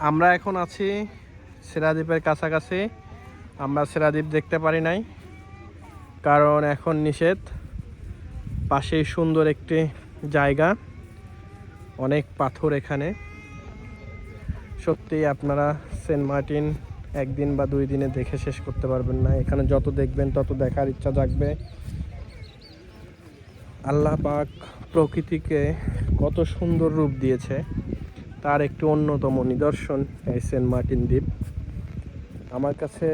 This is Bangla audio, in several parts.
আমরা এখন আছি সেরাদ্বীপের কাছাকাছি। আমরা সেরাদ্বীপ দেখতে পারি নাই, কারণ এখন নিষেধ। পাশেই সুন্দর একটি জায়গা, অনেক পাথর এখানে। সত্যি আপনারা সেন্ট মার্টিন একদিন বা 2 দিনে দেখে শেষ করতে পারবেন না। এখানে যত দেখবেন তত দেখার ইচ্ছা জাগবে। আল্লাহ পাক প্রকৃতিকে কত সুন্দর রূপ দিয়েছে, তার একটি অন্যতম নিদর্শন এই সেন্ট মার্টিন দ্বীপ। আমার কাছে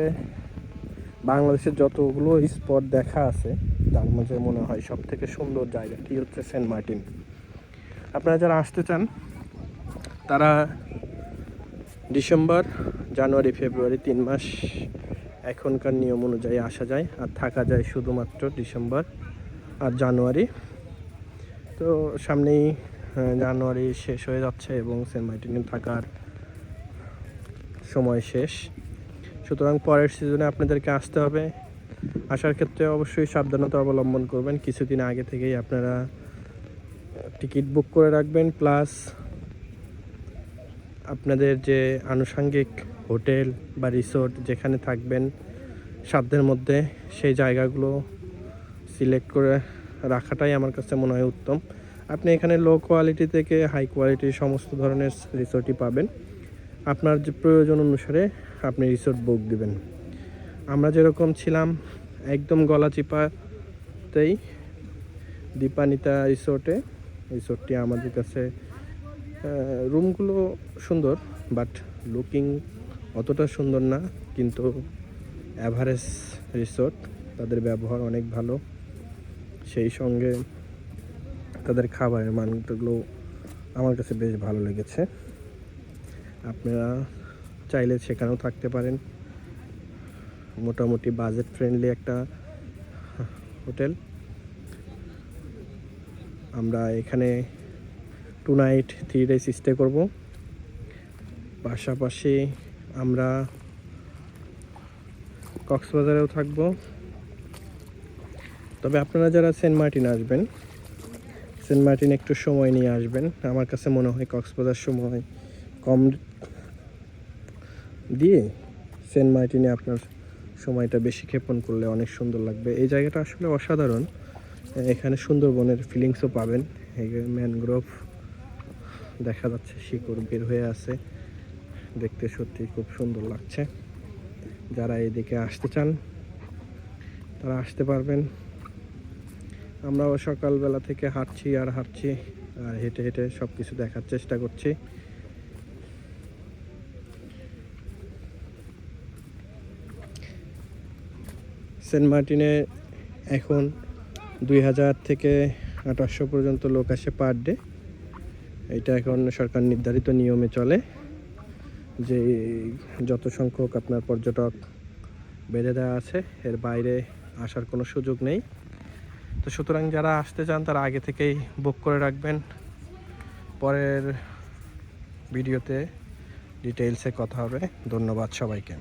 বাংলাদেশের যতগুলো স্পট দেখা আছে তার মধ্যে মনে হয় সব থেকে সুন্দর জায়গাটি হচ্ছে সেন্ট মার্টিন। আপনারা যারা আসতে চান তারা ডিসেম্বর, জানুয়ারি, ফেব্রুয়ারি 3 মাস এখনকার নিয়ম অনুযায়ী আসা যায়, আর থাকা যায় শুধুমাত্র ডিসেম্বর আর জানুয়ারি। তো সামনেই জানুয়ারি শেষ হয়ে যাচ্ছে এবং সেন্ট মার্টিনে থাকার সময় শেষ। সুতরাং পরের সিজনে আপনাদেরকে আসতে হবে। আসার ক্ষেত্রে অবশ্যই সাবধানতা অবলম্বন করবেন। কিছুদিন আগে থেকেই আপনারা টিকিট বুক করে রাখবেন, প্লাস আপনাদের যে আনুষঙ্গিক হোটেল বা রিসোর্ট যেখানে থাকবেন সাধ্যের মধ্যে, সেই জায়গাগুলো সিলেক্ট করে রাখাটাই আমার কাছে মনে হয় উত্তম। আপনি এখানে লো কোয়ালিটি থেকে হাই কোয়ালিটির সমস্ত ধরনের রিসোর্টই পাবেন। আপনার যে প্রয়োজন অনুসারে আপনি রিসোর্ট বুক দিবেন। আমরা যেরকম ছিলাম একদম গলাচিপাতেই দীপানিতা রিসোর্টটি আমাদের কাছে রুমগুলো সুন্দর, বাট লুকিং অতটা সুন্দর না, কিন্তু অ্যাভারেজ রিসোর্ট। তাদের ব্যবহার অনেক ভালো, সেই সঙ্গে তাদের খাবারের মানগুলো আমার কাছে বেশ ভালো লেগেছে। আপনারা চাইলে সেখানেও থাকতে পারেন। মোটামুটি বাজেট ফ্রেন্ডলি একটা হোটেল। আমরা এখানে 2 নাইট 3 ডেজ স্টে করব। পাশাপাশি আমরা কক্সবাজারেও থাকব। তবে আপনারা যারা সেন্ট মার্টিন আসবেন, সেন্ট মার্টিন একটু সময় নিয়ে আসবেন। আমার কাছে মনে হয় কক্সবাজার সময় কম দিয়ে সেন্ট মার্টিনে আপনার সময়টা বেশি ক্ষেপণ করলে অনেক সুন্দর লাগবে। এই জায়গাটা আসলে অসাধারণ। এখানে সুন্দরবনের ফিলিংসও পাবেন। ম্যানগ্রোভ দেখা যাচ্ছে, শিকড় বের হয়ে আছে, দেখতে সত্যি খুব সুন্দর লাগছে। যারা এদিকে আসতে চান তারা আসতে পারবেন। আমরাও সকালবেলা থেকে হাঁটছি আর হেঁটে হেঁটে সব কিছু দেখার চেষ্টা করছি। সেন্ট মার্টিনে এখন 2000 থেকে 2800 পর্যন্ত লোক আসে পার ডে। এটা এখন সরকার নির্ধারিত নিয়মে চলে যে যত সংখ্যক আপনার পর্যটক বেঁধে দেওয়া আছে, এর বাইরে আসার কোনো সুযোগ নেই। তো সুতরাং যারা আসতে চান তারা আগে থেকেই বুক করে রাখবেন। পরের ভিডিওতে ডিটেইলসে কথা হবে। ধন্যবাদ সবাইকে।